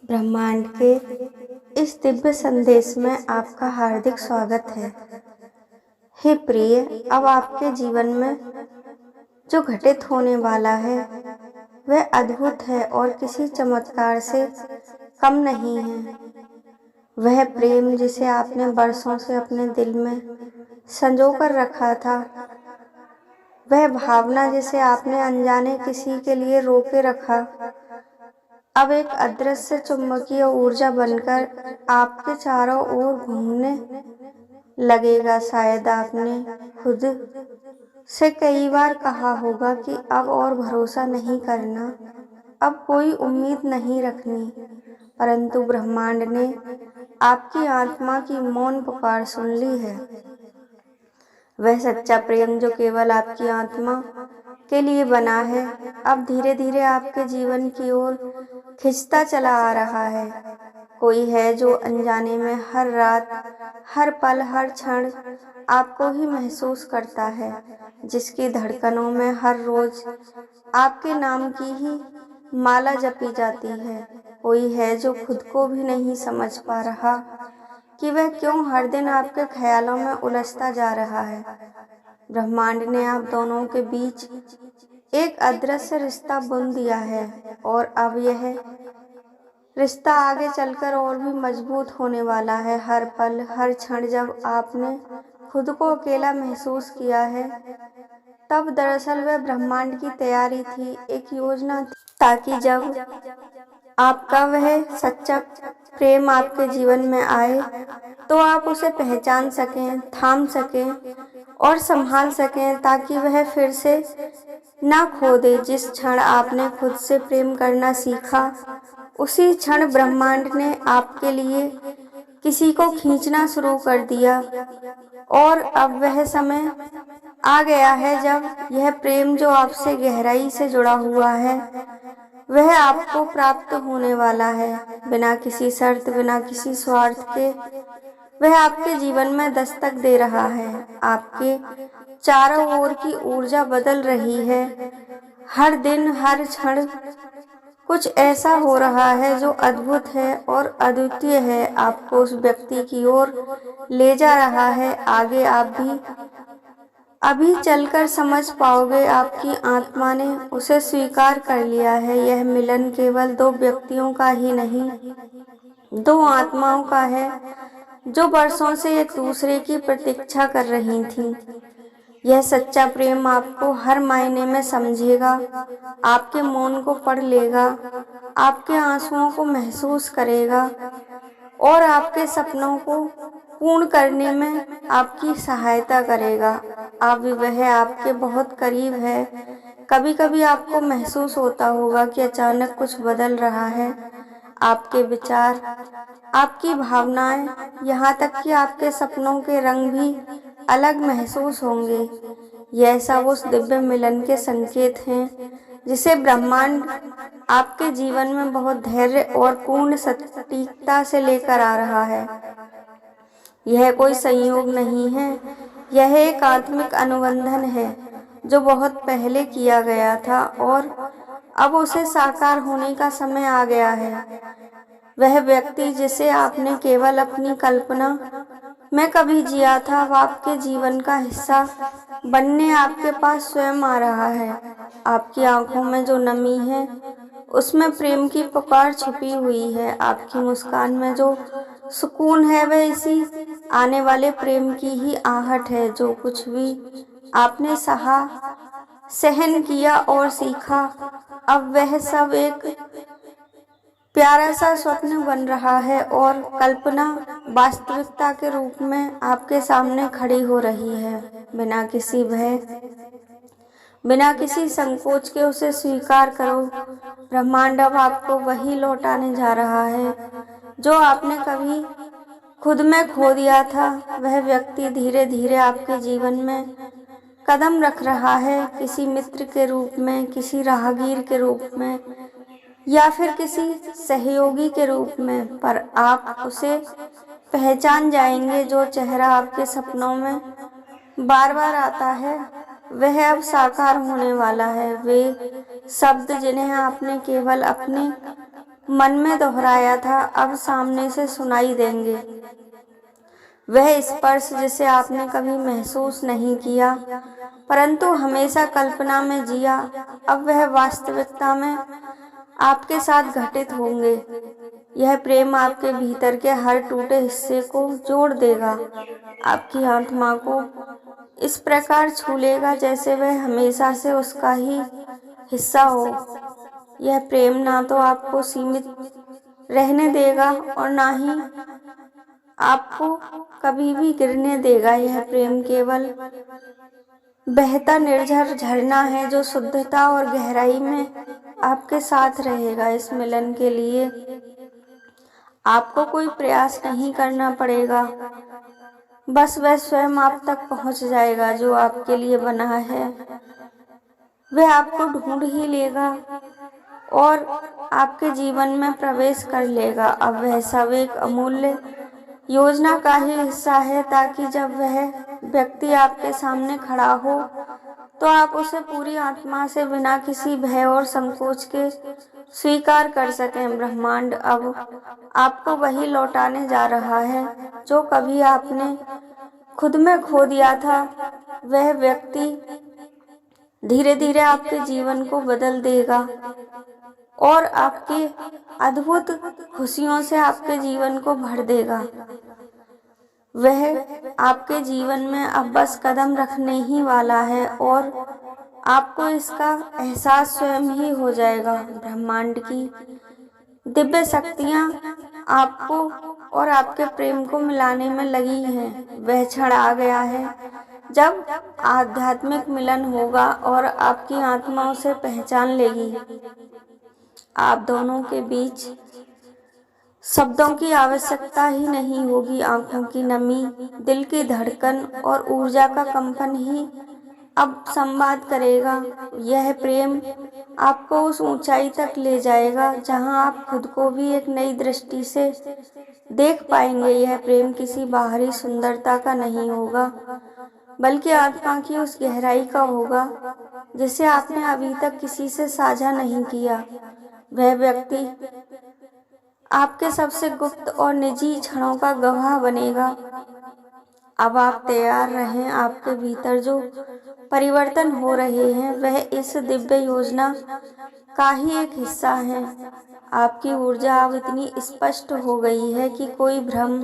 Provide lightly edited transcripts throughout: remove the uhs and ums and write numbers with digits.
ब्रह्मांड के इस दिव्य संदेश में आपका हार्दिक स्वागत है। हे प्रिय, अब आपके जीवन में जो घटित होने वाला है वह अद्भुत है और किसी चमत्कार से कम नहीं है। वह प्रेम जिसे आपने बरसों से अपने दिल में संजो कर रखा था, वह भावना जिसे आपने अनजाने किसी के लिए रोके रखा, अब एक अदृश्य चुंबकीय ऊर्जा बनकर आपके चारों ओर घूमने लगेगा। शायद आपने खुद से कई बार कहा होगा कि अब और भरोसा नहीं करना, अब कोई उम्मीद नहीं रखनी, परंतु ब्रह्मांड ने आपकी आत्मा की मौन पुकार सुन ली है। वह सच्चा प्रेम जो केवल आपकी आत्मा के लिए बना है, अब धीरे धीरे आपके जीवन की ओर खिंचता चला आ रहा है। कोई है जो अनजाने में हर रात, हर पल, हर क्षण आपको ही महसूस करता है, जिसकी धड़कनों में हर रोज आपके नाम की ही माला जपी जाती है। कोई है जो खुद को भी नहीं समझ पा रहा कि वह क्यों हर दिन आपके ख्यालों में उलझता जा रहा है। ब्रह्मांड ने आप दोनों के बीच एक अदृश्य रिश्ता बुन दिया है और अब यह रिश्ता आगे चलकर और भी मजबूत होने वाला है। हर पल, हर क्षण जब आपने खुद को अकेला महसूस किया है, तब दरअसल वह ब्रह्मांड की तैयारी थी, एक योजना थी, ताकि जब आपका वह सच्चा प्रेम आपके जीवन में आए तो आप उसे पहचान सकें, थाम सकें और संभाल सकें, ताकि वह फिर से ना खो दे। जिस क्षण आपने खुद से प्रेम करना सीखा, उसी क्षण ब्रह्मांड ने आपके लिए किसी को खींचना शुरू कर दिया और अब वह समय आ गया है जब यह प्रेम जो आपसे गहराई से जुड़ा हुआ है, वह आपको प्राप्त होने वाला है। बिना किसी शर्त, बिना किसी स्वार्थ के वह आपके जीवन में दस्तक दे रहा है। आपके चारों ओर की ऊर्जा बदल रही है। हर दिन, हर क्षण कुछ ऐसा हो रहा है जो अद्भुत है और अद्वितीय है, आपको उस व्यक्ति की ओर ले जा रहा है। आगे आप भी अभी चलकर समझ पाओगे, आपकी आत्मा ने उसे स्वीकार कर लिया है। यह मिलन केवल दो व्यक्तियों का ही नहीं, दो आत्माओं का है जो बरसों से एक दूसरे की प्रतीक्षा कर रही थीं। यह सच्चा प्रेम आपको हर मायने में समझेगा, आपके मौन को पढ़ लेगा, आपके आंसुओं को महसूस करेगा और आपके सपनों को पूर्ण करने में आपकी सहायता करेगा। अब वह आपके बहुत करीब है। कभी कभी आपको महसूस होता होगा कि अचानक कुछ बदल रहा है। आपके विचार, आपकी भावनाएं, यहाँ तक कि आपके सपनों के रंग भी अलग महसूस होंगे। यह सब उस दिव्य मिलन के संकेत हैं जिसे ब्रह्मांड आपके जीवन में बहुत धैर्य और पूर्ण सटीकता से लेकर आ रहा है। यह कोई संयोग नहीं है, यह एक आत्मिक अनुबंधन है जो बहुत पहले किया गया था और अब उसे साकार होने का समय आ गया है। वह व्यक्ति जिसे आपने केवल अपनी कल्पना में कभी जिया था, वह आपके जीवन का हिस्सा बनने आपके पास स्वयं आ रहा है। आपकी आंखों में जो नमी है, उसमें प्रेम की पुकार छुपी हुई है। आपकी मुस्कान में जो सुकून है, वह इसी आने वाले प्रेम की ही आहट है। जो कुछ भी आपने सहा, सहन किया और सीखा, अब वह सब एक प्यारा सा स्वप्न बन रहा है और कल्पना वास्तविकता के रूप में आपके सामने खड़ी हो रही है। बिना किसी भय, बिना किसी संकोच के उसे स्वीकार करो। ब्रह्मांड अब आपको वही लौटाने जा रहा है जो आपने कभी खुद में खो दिया था। वह व्यक्ति धीरे धीरे आपके जीवन में कदम रख रहा है, किसी मित्र के रूप में, किसी राहगीर के रूप में या फिर किसी सहयोगी के रूप में, पर आप उसे पहचान जाएंगे। जो चेहरा आपके सपनों में बार बार आता है, वह अब साकार होने वाला है। वे शब्द जिन्हें आपने केवल अपने मन में दोहराया था अब सामने से सुनाई देंगे। वह स्पर्श जिसे आपने कभी महसूस नहीं किया परंतु हमेशा कल्पना में जिया, अब वह वास्तविकता में आपके साथ घटित होंगे। यह प्रेम आपके भीतर के हर टूटे हिस्से को जोड़ देगा, आपकी आत्मा को इस प्रकार छू लेगा जैसे वह हमेशा से उसका ही हिस्सा हो। यह प्रेम ना तो आपको सीमित रहने देगा और ना ही आपको कभी भी गिरने देगा। यह प्रेम केवल बहता निर्झर झरना है जो शुद्धता और गहराई में आपके साथ रहेगा। इस मिलन के लिए आपको कोई प्रयास नहीं करना पड़ेगा, बस वह स्वयं आप तक पहुंच जाएगा। जो आपके लिए बना है वह आपको ढूंढ ही लेगा और आपके जीवन में प्रवेश कर लेगा। अब वह सब एक अमूल्य योजना का ही हिस्सा है ताकि जब वह व्यक्ति आपके सामने खड़ा हो तो आप उसे पूरी आत्मा से बिना किसी भय और संकोच के स्वीकार कर सकें। ब्रह्मांड अब आपको वही लौटाने जा रहा है जो कभी आपने खुद में खो दिया था। वह व्यक्ति धीरे धीरे आपके जीवन को बदल देगा और आपकी अद्भुत खुशियों से आपके जीवन को भर देगा। वह आपके जीवन में अब बस कदम रखने ही वाला है और आपको इसका एहसास स्वयं ही हो जाएगा। ब्रह्मांड की दिव्य शक्तियाँ आपको और आपके प्रेम को मिलाने में लगी हैं। वह क्षण आ गया है जब आध्यात्मिक मिलन होगा और आपकी आत्मा उसे पहचान लेगी। आप दोनों के बीच शब्दों की आवश्यकता ही नहीं होगी। आंखों की नमी, दिल की धड़कन और ऊर्जा का कंपन ही अब संवाद करेगा। यह प्रेम आपको उस ऊंचाई तक ले जाएगा जहां आप खुद को भी एक नई दृष्टि से देख पाएंगे। यह प्रेम किसी बाहरी सुंदरता का नहीं होगा बल्कि आत्मा की उस गहराई का होगा जिसे आपने अभी तक किसी से साझा नहीं किया। वह व्यक्ति आपके सबसे गुप्त और निजी क्षणों का गवाह बनेगा। अब आप तैयार रहें, आपके भीतर जो परिवर्तन हो रहे हैं वह इस दिव्य योजना का ही एक हिस्सा है। आपकी ऊर्जा अब इतनी स्पष्ट हो गई है कि कोई भ्रम,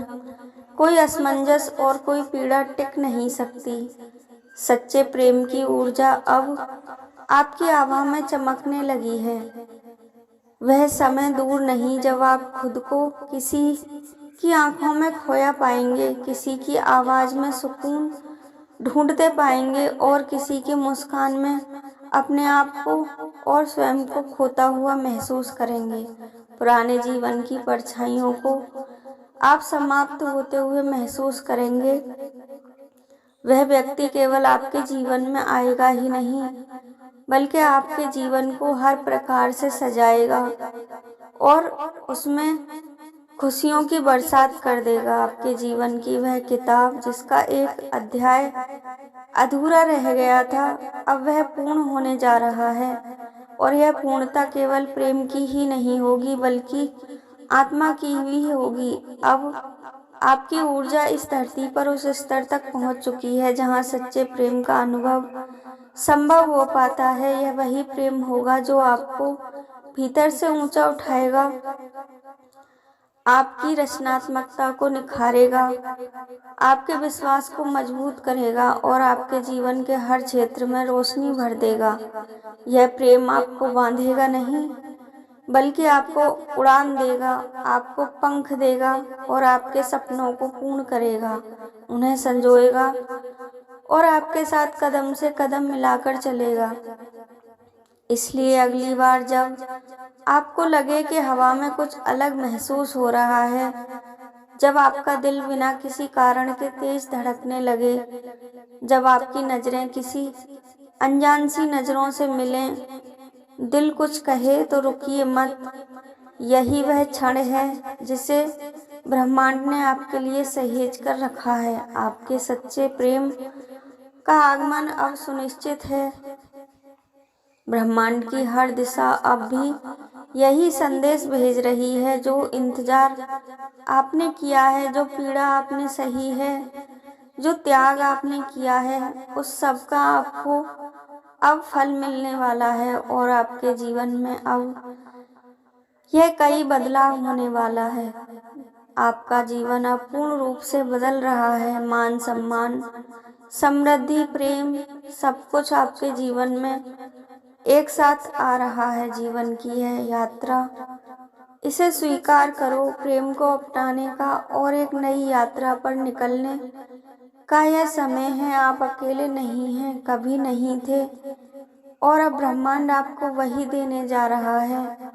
कोई असमंजस और कोई पीड़ा टिक नहीं सकती। सच्चे प्रेम की ऊर्जा अब आपकी आभा में चमकने लगी है। वह समय दूर नहीं जब आप खुद को किसी की आंखों में खोया पाएंगे, किसी की आवाज में सुकून ढूंढते पाएंगे और किसी की मुस्कान में अपने आप को और स्वयं को खोता हुआ महसूस करेंगे। पुराने जीवन की परछाइयों को आप समाप्त होते हुए महसूस करेंगे। वह व्यक्ति केवल आपके जीवन में आएगा ही नहीं बल्कि आपके जीवन को हर प्रकार से सजाएगा और उसमें खुशियों की बरसात कर देगा। आपके जीवन की वह किताब जिसका एक अध्याय अधूरा रह गया था अब वह पूर्ण होने जा रहा है और यह पूर्णता केवल प्रेम की ही नहीं होगी बल्कि आत्मा की भी होगी। अब आपकी ऊर्जा इस धरती पर उस स्तर तक पहुंच चुकी है जहां सच्चे प्रेम का अनुभव संभव हो पाता है। यह वही प्रेम होगा जो आपको भीतर से ऊंचा उठाएगा, आपकी रचनात्मकता को निखारेगा, आपके विश्वास को मजबूत करेगा और आपके जीवन के हर क्षेत्र में रोशनी भर देगा। यह प्रेम आपको बांधेगा नहीं बल्कि आपको उड़ान देगा, आपको पंख देगा और आपके सपनों को पूर्ण करेगा, उन्हें संजोएगा और आपके साथ कदम से कदम मिलाकर चलेगा। इसलिए अगली बार जब आपको लगे कि हवा में कुछ अलग महसूस हो रहा है, जब आपका दिल बिना किसी कारण के तेज धड़कने लगे, जब आपकी नजरें किसी अनजान सी नजरों से मिलें, दिल कुछ कहे तो रुकिए मत। यही वह क्षण है जिसे ब्रह्मांड ने आपके लिए सहेज कर रखा है। आपके सच्चे प्रेम का आगमन अब सुनिश्चित है। ब्रह्मांड की हर दिशा अब भी यही संदेश भेज रही है। जो इंतजार आपने किया है, जो पीड़ा आपने सही है, जो त्याग आपने किया है, उस सब का आपको अब फल मिलने वाला है। और आपके जीवन में अब यह कई बदलाव होने वाला है। आपका जीवन अब पूर्ण रूप से बदल रहा है। मान सम्मान, समृद्धि, प्रेम, सब कुछ आपके जीवन में एक साथ आ रहा है। जीवन की यह यात्रा, इसे स्वीकार करो। प्रेम को अपनाने का और एक नई यात्रा पर निकलने का यह समय है। आप अकेले नहीं हैं, कभी नहीं थे, और अब ब्रह्मांड आपको वही देने जा रहा है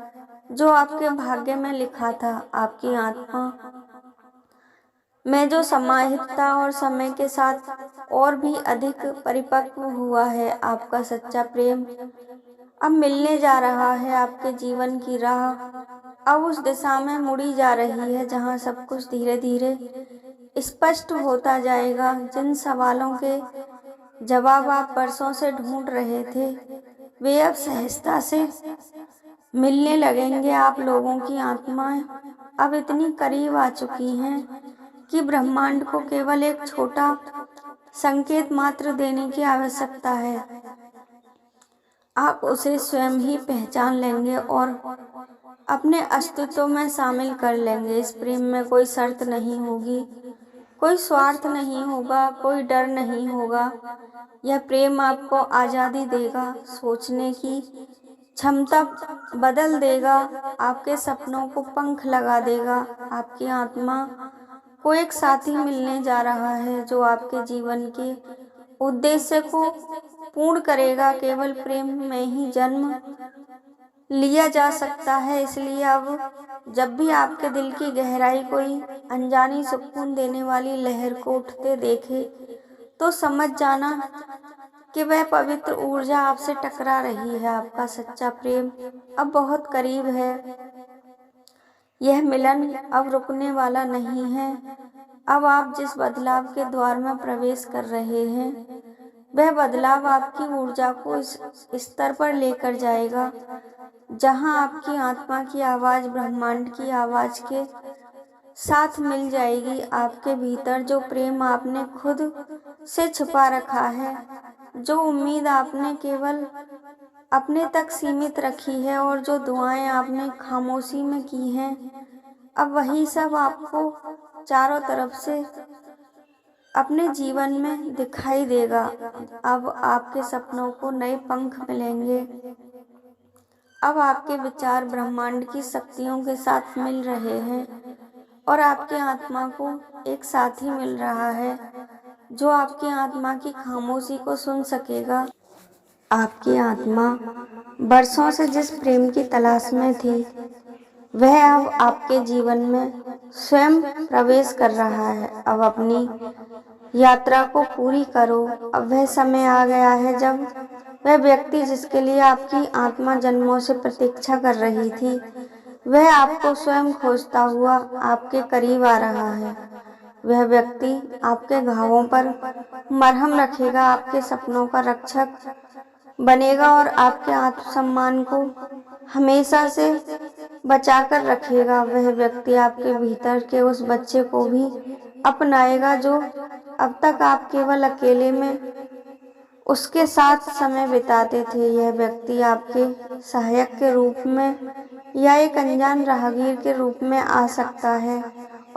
जो आपके भाग्य में लिखा था। आपकी आत्मा में जो समाहित था और समय के साथ और भी अधिक परिपक्व हुआ है। आपका सच्चा प्रेम अब मिलने जा रहा है। आपके जीवन की राह अब उस दिशा में मुड़ी जा रही है जहां सब कुछ धीरे धीरे स्पष्ट होता जाएगा। जिन सवालों के जवाब आप बरसों से ढूंढ रहे थे, वे अब सहजता से मिलने लगेंगे। आप लोगों की आत्माएं अब इतनी करीब आ चुकी हैं कि ब्रह्मांड को केवल एक छोटा संकेत मात्र देने की आवश्यकता है। आप उसे स्वयं ही पहचान लेंगे और अपने अस्तित्व में शामिल कर लेंगे। इस प्रेम में कोई शर्त नहीं होगी, कोई स्वार्थ नहीं होगा, कोई डर नहीं होगा। यह प्रेम आपको आज़ादी देगा, सोचने की क्षमता बदल देगा, आपके सपनों को पंख लगा देगा। आपकी आत्मा को एक साथी मिलने जा रहा है जो आपके जीवन के उद्देश्य को पूर्ण करेगा। केवल प्रेम में ही जन्म लिया जा सकता है। इसलिए अब जब भी आपके दिल की गहराई कोई अनजानी सुकून देने वाली लहर को उठते देखे, तो समझ जाना कि वह पवित्र ऊर्जा आपसे टकरा रही है। आपका सच्चा प्रेम अब बहुत करीब है। यह मिलन अब रुकने वाला नहीं है। अब आप जिस बदलाव के द्वार में प्रवेश कर रहे हैं, वह बदलाव आपकी ऊर्जा को इस स्तर पर लेकर जाएगा जहां आपकी आत्मा की आवाज़ ब्रह्मांड की आवाज़ के साथ मिल जाएगी। आपके भीतर जो प्रेम आपने खुद से छुपा रखा है, जो उम्मीद आपने केवल अपने तक सीमित रखी है, और जो दुआएं आपने खामोशी में की हैं, अब वही सब आपको चारों तरफ से अपने जीवन में दिखाई देगा। अब आपके सपनों को नए पंख मिलेंगे। अब आपके विचार ब्रह्मांड की शक्तियों के साथ मिल रहे हैं और आपकी आत्मा को एक साथी मिल रहा है जो आपकी आत्मा की खामोशी को सुन सकेगा। आपकी आत्मा बरसों से जिस प्रेम की तलाश में थी, वह अब आपके जीवन में स्वयं प्रवेश कर रहा है। अब अपनी यात्रा को पूरी करो। अब वह समय आ गया है जब वह व्यक्ति जिसके लिए आपकी आत्मा जन्मों से प्रतीक्षा कर रही थी, वह आपको स्वयं खोजता हुआ आपके करीब आ रहा है। वह व्यक्ति आपके घावों पर मरहम रखेगा, आपके सपनों का रक्षक बनेगा और आपके आत्मसम्मान को हमेशा से बचाकर रखेगा। वह व्यक्ति आपके भीतर के उस बच्चे को भी अपनाएगा जो अब तक आप केवल अकेले में उसके साथ समय बिताते थे। यह व्यक्ति आपके सहायक के रूप में या एक अनजान राहगीर के रूप में आ सकता है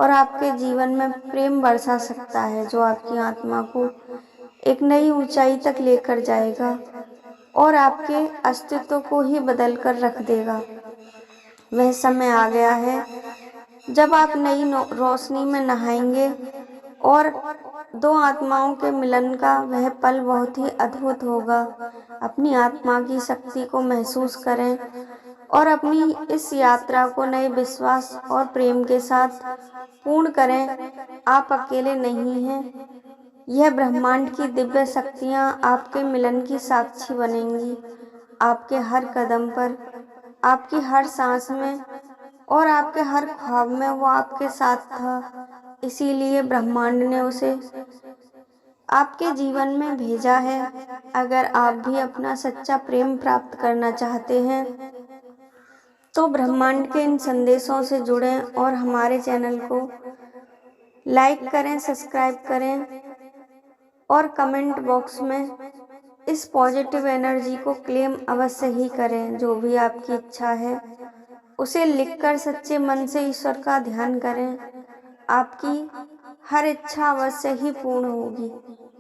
और आपके जीवन में प्रेम बरसा सकता है जो आपकी आत्मा को एक नई ऊंचाई तक लेकर जाएगा और आपके अस्तित्व को ही बदल कर रख देगा। वह समय आ गया है जब आप नई रोशनी में नहाएंगे और दो आत्माओं के मिलन का वह पल बहुत ही अद्भुत होगा। अपनी आत्मा की शक्ति को महसूस करें और अपनी इस यात्रा को नए विश्वास और प्रेम के साथ पूर्ण करें। आप अकेले नहीं हैं। यह ब्रह्मांड की दिव्य शक्तियाँ आपके मिलन की साक्षी बनेंगी। आपके हर कदम पर, आपकी हर सांस में और आपके हर ख्वाब में वो आपके साथ था। इसीलिए ब्रह्मांड ने उसे आपके जीवन में भेजा है। अगर आप भी अपना सच्चा प्रेम प्राप्त करना चाहते हैं तो ब्रह्मांड के इन संदेशों से जुड़ें और हमारे चैनल को लाइक करें, सब्सक्राइब करें और कमेंट बॉक्स में इस पॉजिटिव एनर्जी को क्लेम अवश्य ही करें। जो भी आपकी इच्छा है उसे लिखकर सच्चे मन से ईश्वर का ध्यान करें। आपकी हर इच्छा अवश्य ही पूर्ण होगी।